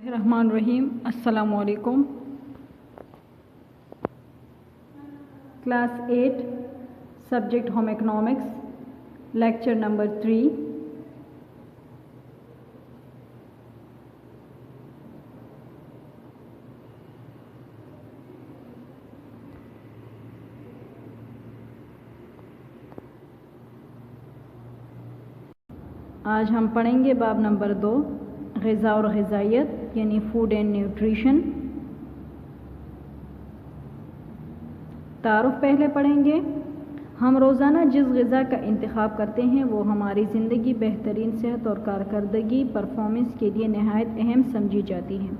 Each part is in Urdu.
الرحمن الرحیم السلام علیکم۔ Class 8 subject home economics lecture number 3۔ آج ہم پڑھیں گے باب نمبر 2 غذا اور غذائیت یعنی فوڈ اینڈ نیوٹریشن۔ تعارف پہلے پڑھیں گے۔ ہم روزانہ جس غذا کا انتخاب کرتے ہیں وہ ہماری زندگی بہترین صحت اور کارکردگی پرفارمنس کے لیے نہایت اہم سمجھی جاتی ہے۔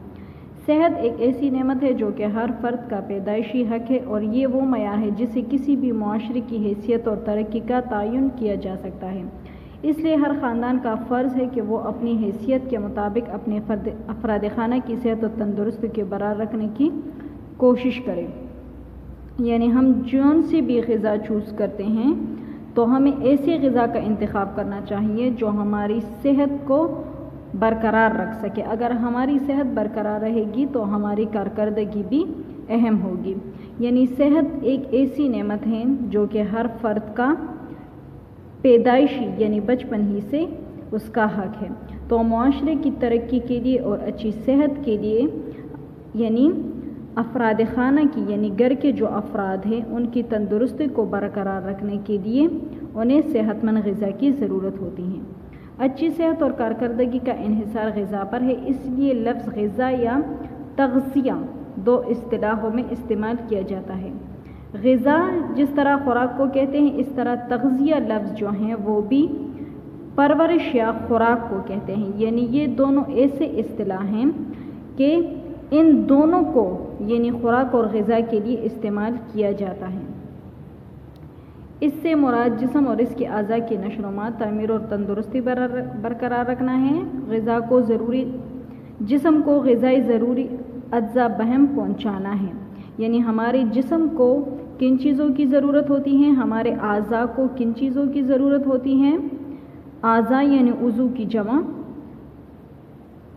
صحت ایک ایسی نعمت ہے جو کہ ہر فرد کا پیدائشی حق ہے اور یہ وہ معیار ہے جسے کسی بھی معاشرے کی حیثیت اور ترقی کا تعین کیا جا سکتا ہے۔ اس لیے ہر خاندان کا فرض ہے کہ وہ اپنی حیثیت کے مطابق اپنے افراد خانہ کی صحت و تندرستی کے برقرار رکھنے کی کوشش کرے۔ یعنی ہم جون سے بھی غذا چوز کرتے ہیں تو ہمیں ایسی غذا کا انتخاب کرنا چاہیے جو ہماری صحت کو برقرار رکھ سکے۔ اگر ہماری صحت برقرار رہے گی تو ہماری کارکردگی بھی اہم ہوگی۔ یعنی صحت ایک ایسی نعمت ہے جو کہ ہر فرد کا پیدائشی یعنی بچپن ہی سے اس کا حق ہے۔ تو معاشرے کی ترقی کے لیے اور اچھی صحت کے لیے یعنی افراد خانہ کی یعنی گھر کے جو افراد ہیں ان کی تندرستی کو برقرار رکھنے کے لیے انہیں صحت مند غذا کی ضرورت ہوتی ہے۔ اچھی صحت اور کارکردگی کا انحصار غذا پر ہے، اس لیے لفظ غذا یا تغذیہ دو اصطلاحوں میں استعمال کیا جاتا ہے۔ غذا جس طرح خوراک کو کہتے ہیں اس طرح تغذیہ لفظ جو ہیں وہ بھی پرورش یا خوراک کو کہتے ہیں۔ یعنی یہ دونوں ایسے اصطلاح ہیں کہ ان دونوں کو یعنی خوراک اور غذا کے لیے استعمال کیا جاتا ہے۔ اس سے مراد جسم اور اس کے اعضاء کی نشوونما، تعمیر اور تندرستی برقرار رکھنا ہے۔ جسم کو غذائی ضروری اجزاء بہم پہنچانا ہے۔ یعنی ہمارے جسم کو کن چیزوں کی ضرورت ہوتی ہے، ہمارے اعضاء کو کن چیزوں کی ضرورت ہوتی ہے، اعضاء یعنی عضو کی جمع،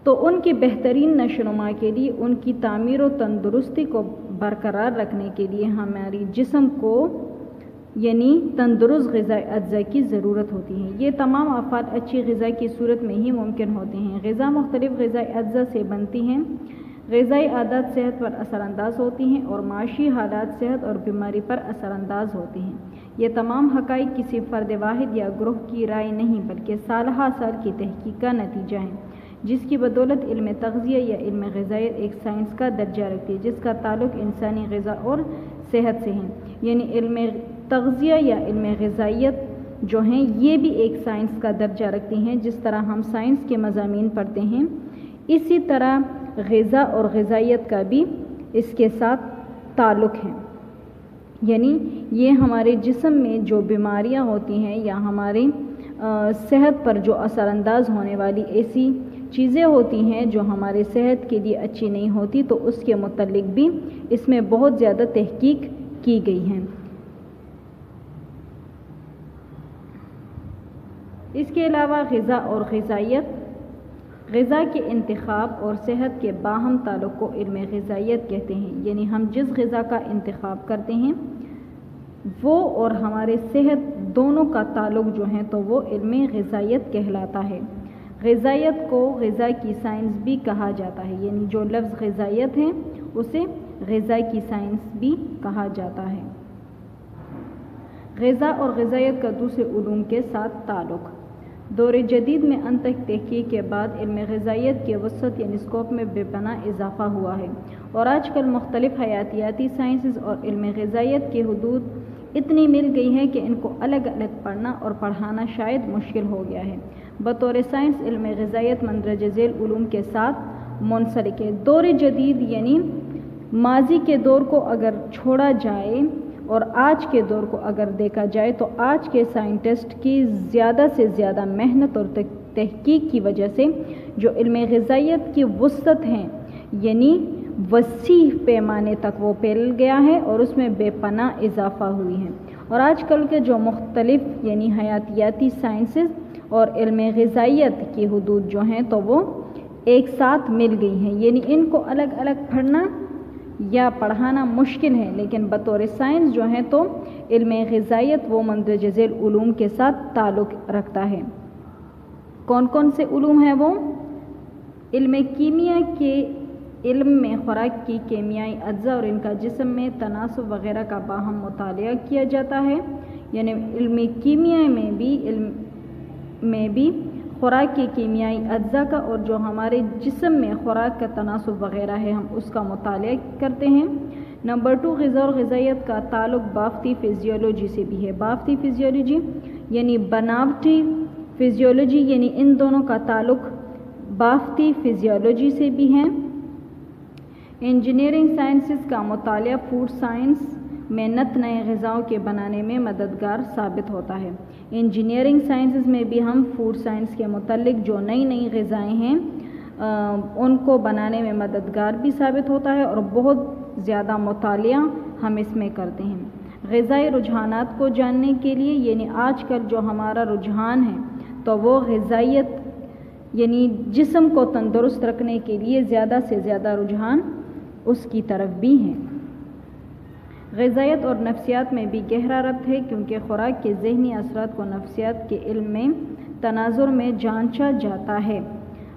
تو ان کی بہترین نشوونما کے لیے ان کی تعمیر و تندرستی کو برقرار رکھنے کے لیے ہماری جسم کو یعنی تندرست غذائی اجزاء کی ضرورت ہوتی ہے۔ یہ تمام افعال اچھی غذا کی صورت میں ہی ممکن ہوتے ہیں۔ غذا مختلف غذائی اجزاء سے بنتی ہیں۔ غذائی عادات صحت پر اثر انداز ہوتی ہیں اور معاشی حالات صحت اور بیماری پر اثر انداز ہوتی ہیں۔ یہ تمام حقائق کسی فرد واحد یا گروہ کی رائے نہیں بلکہ سالہ سال کی تحقیق کا نتیجہ ہے، جس کی بدولت علم تغذیہ یا علم غذائیت ایک سائنس کا درجہ رکھتی ہے جس کا تعلق انسانی غذا اور صحت سے ہے۔ یعنی علم تغذیہ یا علم غذائیت جو ہیں یہ بھی ایک سائنس کا درجہ رکھتی ہیں۔ جس طرح ہم سائنس کے مضامین پڑھتے ہیں اسی طرح غذا اور غذائیت کا بھی اس کے ساتھ تعلق ہے۔ یعنی یہ ہمارے جسم میں جو بیماریاں ہوتی ہیں یا ہماری صحت پر جو اثر انداز ہونے والی ایسی چیزیں ہوتی ہیں جو ہمارے صحت کے لیے اچھی نہیں ہوتی تو اس کے متعلق بھی اس میں بہت زیادہ تحقیق کی گئی ہے۔ اس کے علاوہ غذا اور غذائیت، غذا کے انتخاب اور صحت کے باہم تعلق کو علم غذائیت کہتے ہیں۔ یعنی ہم جس غذا کا انتخاب کرتے ہیں وہ اور ہمارے صحت دونوں کا تعلق جو ہے تو وہ علم غذائیت کہلاتا ہے۔ غذائیت کو غذا کی سائنس بھی کہا جاتا ہے۔ یعنی جو لفظ غذائیت ہے اسے غذا کی سائنس بھی کہا جاتا ہے۔ غذا اور غذائیت کا دوسرے علوم کے ساتھ تعلق۔ دور جدید میں ان تک تحقیق کے بعد علم غذائیت کے وسعت یعنی اسکوپ میں بے پناہ اضافہ ہوا ہے اور آج کل مختلف حیاتیاتی سائنسز اور علم غذائیت کی حدود اتنی مل گئی ہے کہ ان کو الگ الگ پڑھنا اور پڑھانا شاید مشکل ہو گیا ہے۔ بطور سائنس علم غذائیت مندرجہ ذیل علوم کے ساتھ منسلک ہے۔ دور جدید یعنی ماضی کے دور کو اگر چھوڑا جائے اور آج کے دور کو اگر دیکھا جائے تو آج کے سائنٹسٹ کی زیادہ سے زیادہ محنت اور تحقیق کی وجہ سے جو علم غذائیت کی وسعت ہیں یعنی وسیع پیمانے تک وہ پھیل گیا ہے اور اس میں بے پناہ اضافہ ہوئی ہے۔ اور آج کل کے جو مختلف یعنی حیاتیاتی سائنسز اور علم غذائیت کی حدود جو ہیں تو وہ ایک ساتھ مل گئی ہیں، یعنی ان کو الگ الگ پڑھنا یا پڑھانا مشکل ہے، لیکن بطور سائنس جو ہیں تو علم غذائیت وہ مندرجہ ذیل علوم کے ساتھ تعلق رکھتا ہے۔ کون کون سے علوم ہیں وہ؟ علم کیمیا کے علم میں خوراک کی کیمیائی اجزاء اور ان کا جسم میں تناسب وغیرہ کا باہم مطالعہ کیا جاتا ہے، یعنی علم کیمیا میں بھی خوراک کی کیمیائی اجزاء کا اور جو ہمارے جسم میں خوراک کا تناسب وغیرہ ہے ہم اس کا مطالعہ کرتے ہیں۔ نمبر 2، غذا اور غذائیت کا تعلق بافتی فزیولوجی سے بھی ہے۔ بافتی فزیولوجی یعنی بناوٹی فزیولوجی، یعنی ان دونوں کا تعلق بافتی فزیولوجی سے بھی ہے۔ انجینئرنگ سائنسز کا مطالعہ فوڈ سائنس میں نئے غذاؤں کے بنانے میں مددگار ثابت ہوتا ہے۔ انجینئرنگ سائنسز میں بھی ہم فوڈ سائنس کے متعلق جو نئی غذائیں ہیں ان کو بنانے میں مددگار بھی ثابت ہوتا ہے اور بہت زیادہ مطالعہ ہم اس میں کرتے ہیں۔ غذائی رجحانات کو جاننے کے لیے، یعنی آج کل جو ہمارا رجحان ہے تو وہ غذائیت یعنی جسم کو تندرست رکھنے کے لیے زیادہ سے زیادہ رجحان اس کی طرف بھی ہیں۔ غذائیت اور نفسیات میں بھی گہرا ربط ہے، کیونکہ خوراک کے ذہنی اثرات کو نفسیات کے علم میں تناظر میں جانچا جاتا ہے۔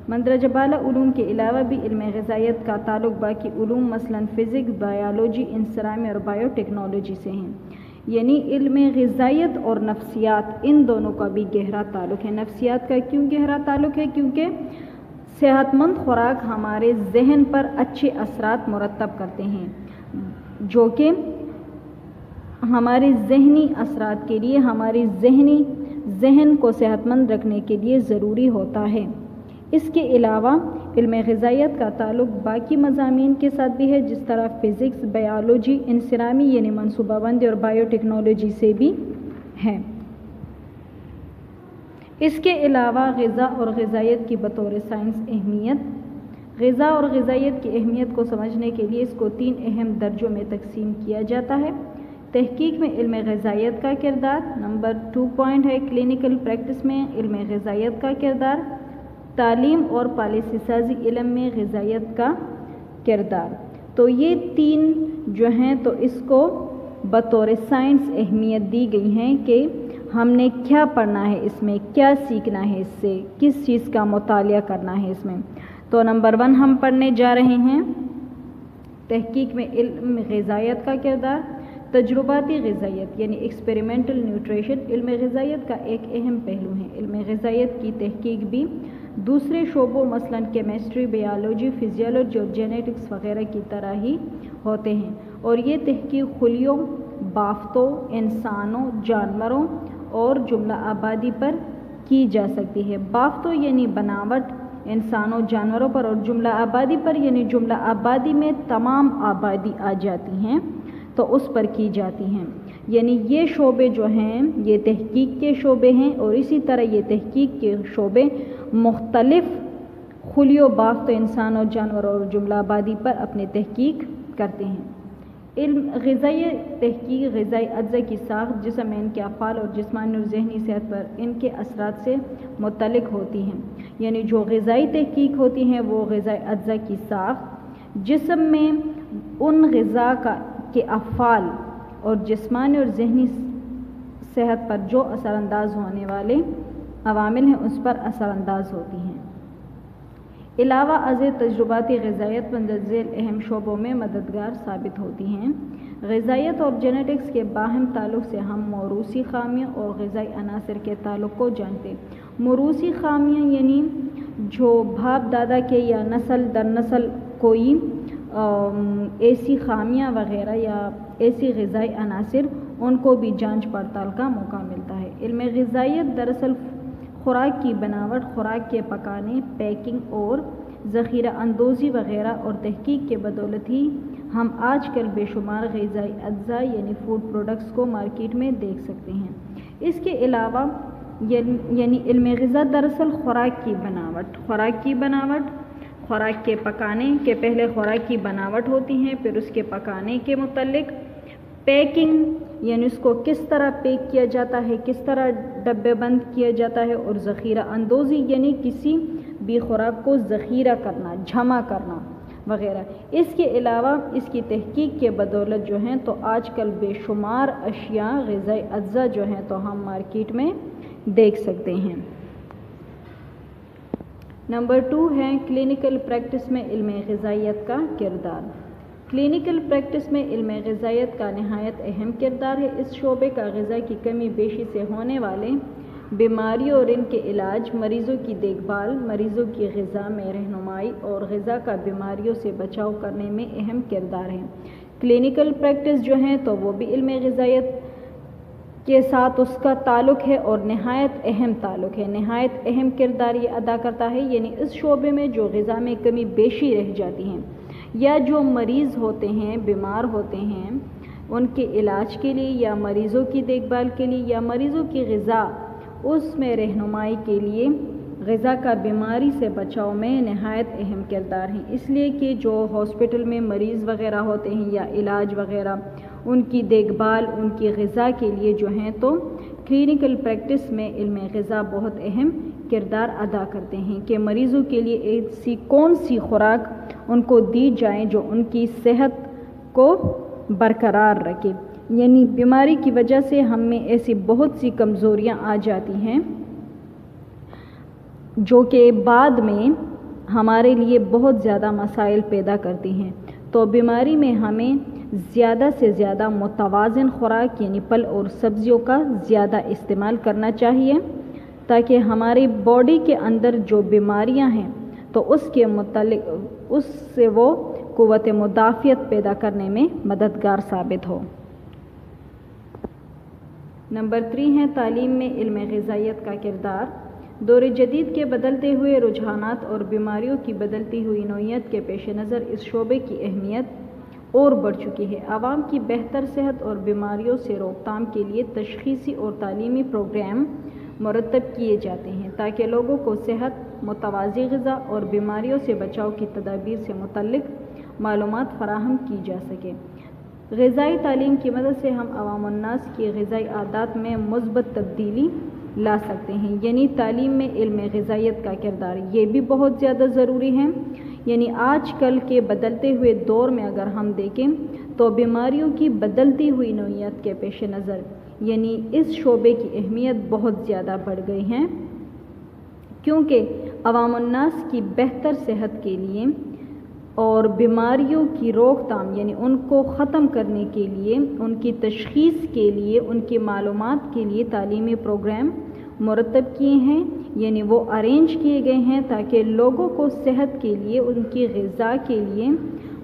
مندرجہ بالا علوم کے علاوہ بھی علم غذائیت کا تعلق باقی علوم مثلاً فزکس، بایولوجی، انسرامی اور بایو ٹیکنالوجی سے ہیں، یعنی علم غذائیت اور نفسیات ان دونوں کا بھی گہرا تعلق ہے۔ نفسیات کا کیوں گہرا تعلق ہے؟ کیونکہ صحت مند خوراک ہمارے ذہن پر اچھے اثرات مرتب کرتے ہیں، جو کہ ہمارے ذہنی اثرات کے لیے ہماری ذہن کو صحت مند رکھنے کے لیے ضروری ہوتا ہے۔ اس کے علاوہ علم غذائیت کا تعلق باقی مضامین کے ساتھ بھی ہے، جس طرح فزکس، بایولوجی، انسرامی یعنی منصوبہ بندی اور بایو ٹیکنالوجی سے بھی ہے۔ اس کے علاوہ غذا اور غذائیت کی بطور سائنس اہمیت۔ غذا اور غذائیت کی اہمیت کو سمجھنے کے لیے اس کو 3 اہم درجوں میں تقسیم کیا جاتا ہے۔ تحقیق میں علم غذائیت کا کردار، نمبر 2 پوائنٹ ہے کلینکل پریکٹس میں علم غذائیت کا کردار، تعلیم اور پالیسی سازی علم میں غذائیت کا کردار۔ تو یہ 3 جو ہیں تو اس کو بطور سائنس اہمیت دی گئی ہیں کہ ہم نے کیا پڑھنا ہے، اس میں کیا سیکھنا ہے، اس سے کس چیز کا مطالعہ کرنا ہے اس میں۔ تو نمبر 1 ہم پڑھنے جا رہے ہیں تحقیق میں علم غذائیت کا کردار۔ تجرباتی غذائیت یعنی ایکسپیریمنٹل نیوٹریشن علم غذائیت کا ایک اہم پہلو ہے۔ علم غذائیت کی تحقیق بھی دوسرے شعبوں مثلاً کیمسٹری، بیالوجی، فزیولوجی اور جینیٹکس وغیرہ کی طرح ہی ہوتے ہیں، اور یہ تحقیق خلیوں، بافتوں، انسانوں، جانوروں اور جملہ آبادی پر کی جا سکتی ہے۔ بافتوں یعنی بناوٹ، انسانوں، جانوروں پر، اور جملہ آبادی پر یعنی جملہ آبادی میں تمام آبادی آ جاتی ہیں تو اس پر کی جاتی ہیں۔ یعنی یہ شعبے جو ہیں یہ تحقیق کے شعبے ہیں، اور اسی طرح یہ تحقیق کے شعبے مختلف خلیوں، بافتوں، انسانوں، جانوروں اور جملہ آبادی پر اپنے تحقیق کرتے ہیں۔ علم غذائی تحقیق غذائی اجزاء کی ساخت، جسم میں ان کے افعال اور جسمانی اور ذہنی صحت پر ان کے اثرات سے متعلق ہوتی ہیں۔ یعنی جو غذائی تحقیق ہوتی ہیں وہ غذائی اجزاء کی ساخت، جسم میں ان غذا کے افعال اور جسمانی اور ذہنی صحت پر جو اثر انداز ہونے والے عوامل ہیں اس پر اثر انداز ہوتی ہیں۔ علاوہ ازیں تجرباتی غذائیت مندرجہ ذیل اہم شعبوں میں مددگار ثابت ہوتی ہیں۔ غذائیت اور جینیٹکس کے باہم تعلق سے ہم موروثی خامیوں اور غذائی عناصر کے تعلق کو جانتے ہیں۔ موروثی خامیاں یعنی جو باپ دادا کے یا نسل در نسل کوئی ایسی خامیاں وغیرہ یا ایسی غذائی عناصر، ان کو بھی جانچ پڑتال کا موقع ملتا ہے۔ علم غذائیت دراصل خوراک کی بناوٹ، خوراک کے پکانے، پیکنگ اور ذخیرہ اندوزی وغیرہ اور تحقیق کے بدولت ہی ہم آج کل بے شمار غذائی اجزاء یعنی فوڈ پروڈکٹس کو مارکیٹ میں دیکھ سکتے ہیں۔ اس کے علاوہ یعنی علم غذا دراصل خوراک کی بناوٹ، خوراک کے پکانے کے پہلے خوراک کی بناوٹ ہوتی ہیں، پھر اس کے پکانے کے متعلق پیکنگ یعنی اس کو کس طرح پیک کیا جاتا ہے، کس طرح ڈبے بند کیا جاتا ہے، اور ذخیرہ اندوزی یعنی کسی بھی خوراک کو ذخیرہ کرنا، جمع کرنا وغیرہ۔ اس کے علاوہ اس کی تحقیق کے بدولت جو ہیں تو آج کل بے شمار اشیاء غذائی اجزاء جو ہیں تو ہم مارکیٹ میں دیکھ سکتے ہیں۔ نمبر 2 ہے کلینکل پریکٹس میں علم غذائیت کا کردار۔ کلینکل پریکٹس میں علم غذائیت کا نہایت اہم کردار ہے۔ اس شعبے کا غذا کی کمی بیشی سے ہونے والے بیماریوں اور ان کے علاج، مریضوں کی دیکھ بھال، مریضوں کی غذا میں رہنمائی اور غذا کا بیماریوں سے بچاؤ کرنے میں اہم کردار ہے۔ کلینکل پریکٹس جو ہیں تو وہ بھی علم غذائیت کے ساتھ اس کا تعلق ہے اور نہایت اہم تعلق ہے، نہایت اہم کردار یہ ادا کرتا ہے۔ یعنی اس شعبے میں جو غذا میں کمی بیشی رہ جاتی ہیں یا جو مریض ہوتے ہیں، بیمار ہوتے ہیں، ان کے علاج کے لیے یا مریضوں کی دیکھ بھال کے لیے یا مریضوں کی غذا اس میں رہنمائی کے لیے غذا کا بیماری سے بچاؤ میں نہایت اہم کردار ہے۔ اس لیے کہ جو ہاسپٹل میں مریض وغیرہ ہوتے ہیں یا علاج وغیرہ، ان کی دیکھ بھال، ان کی غذا کے لیے جو ہیں تو کلینکل پریکٹس میں علم غذا بہت اہم کردار ادا کرتے ہیں کہ مریضوں کے لیے ایسی کون سی خوراک ان کو دی جائیں جو ان کی صحت کو برقرار رکھے۔ یعنی بیماری کی وجہ سے ہم میں ایسی بہت سی کمزوریاں آ جاتی ہیں جو کہ بعد میں ہمارے لیے بہت زیادہ مسائل پیدا کرتی ہیں۔ تو بیماری میں ہمیں زیادہ سے زیادہ متوازن خوراک یعنی پھل اور سبزیوں کا زیادہ استعمال کرنا چاہیے تاکہ ہماری باڈی کے اندر جو بیماریاں ہیں تو اس کے متعلق اس سے وہ قوت مدافعت پیدا کرنے میں مددگار ثابت ہو۔ نمبر 3 ہے تعلیم میں علم غذائیت کا کردار۔ دور جدید کے بدلتے ہوئے رجحانات اور بیماریوں کی بدلتی ہوئی نوعیت کے پیش نظر اس شعبے کی اہمیت اور بڑھ چکی ہے۔ عوام کی بہتر صحت اور بیماریوں سے روک تھام کے لیے تشخیصی اور تعلیمی پروگرام مرتب کیے جاتے ہیں تاکہ لوگوں کو صحت، متوازی غذا اور بیماریوں سے بچاؤ کی تدابیر سے متعلق معلومات فراہم کی جا سکے۔ غذائی تعلیم کی مدد سے ہم عوام الناس کی غذائی عادات میں مثبت تبدیلی لا سکتے ہیں۔ یعنی تعلیم میں علم غذائیت کا کردار یہ بھی بہت زیادہ ضروری ہے۔ یعنی آج کل کے بدلتے ہوئے دور میں اگر ہم دیکھیں تو بیماریوں کی بدلتی ہوئی نوعیت کے پیش نظر یعنی اس شعبے کی اہمیت بہت زیادہ بڑھ گئی ہے، کیونکہ عوام الناس کی بہتر صحت کے لیے اور بیماریوں کی روک تھام یعنی ان کو ختم کرنے کے لیے، ان کی تشخیص کے لیے، ان کی معلومات کے لیے تعلیمی پروگرام مرتب کیے ہیں، یعنی وہ ارینج کیے گئے ہیں تاکہ لوگوں کو صحت کے لیے، ان کی غذا کے لیے،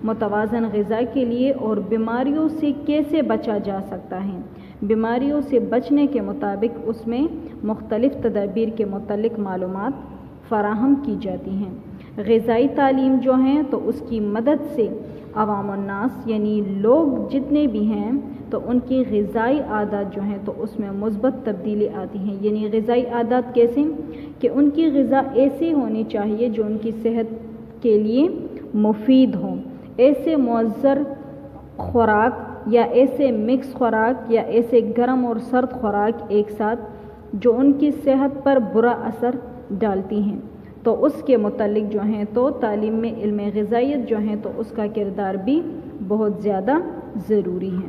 متوازن غذا کے لیے اور بیماریوں سے کیسے بچا جا سکتا ہے، بیماریوں سے بچنے کے مطابق اس میں مختلف تدابیر کے متعلق معلومات فراہم کی جاتی ہیں۔ غذائی تعلیم جو ہیں تو اس کی مدد سے عوام الناس یعنی لوگ جتنے بھی ہیں تو ان کی غذائی عادات جو ہیں تو اس میں مثبت تبدیلی آتی ہیں۔ یعنی غذائی عادات کیسے کہ ان کی غذا ایسی ہونی چاہیے جو ان کی صحت کے لیے مفید ہوں، ایسے معذر خوراک یا ایسے مکس خوراک یا ایسے گرم اور سرد خوراک ایک ساتھ جو ان کی صحت پر برا اثر ڈالتی ہیں۔ تو اس کے متعلق جو ہیں تو تعلیم میں علم غذائیت جو ہیں تو اس کا کردار بھی بہت زیادہ ضروری ہے۔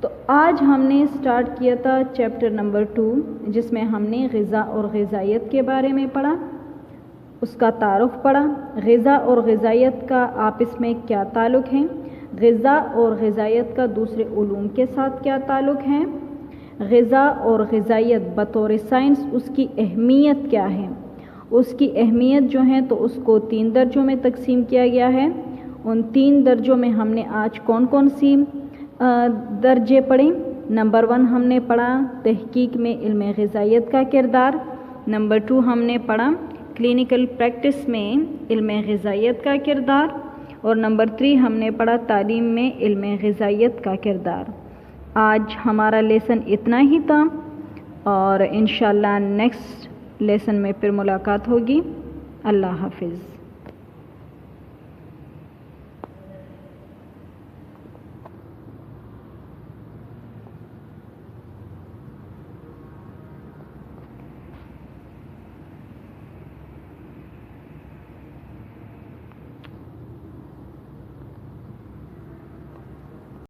تو آج ہم نے سٹارٹ کیا تھا چیپٹر نمبر 2 جس میں ہم نے غذا اور غذائیت کے بارے میں پڑھا، اس کا تعارف پڑھا، غذا اور غذائیت کا آپس میں کیا تعلق ہے، غذا اور غذائیت کا دوسرے علوم کے ساتھ کیا تعلق ہے، غذا اور غذائیت بطور سائنس اس کی اہمیت کیا ہے، اس کی اہمیت جو ہے تو اس کو 3 درجوں میں تقسیم کیا گیا ہے۔ ان 3 درجوں میں ہم نے آج کون کون سی درجے پڑھیں؟ نمبر 1 ہم نے پڑھا تحقیق میں علم غذائیت کا کردار، نمبر 2 ہم نے پڑھا کلینکل پریکٹس میں علم غذائیت کا کردار اور نمبر 3 ہم نے پڑھا تعلیم میں علم غذائیت کا کردار۔ آج ہمارا لیسن اتنا ہی تھا اور انشاءاللہ نیکسٹ لیسن میں پھر ملاقات ہوگی۔ اللہ حافظ۔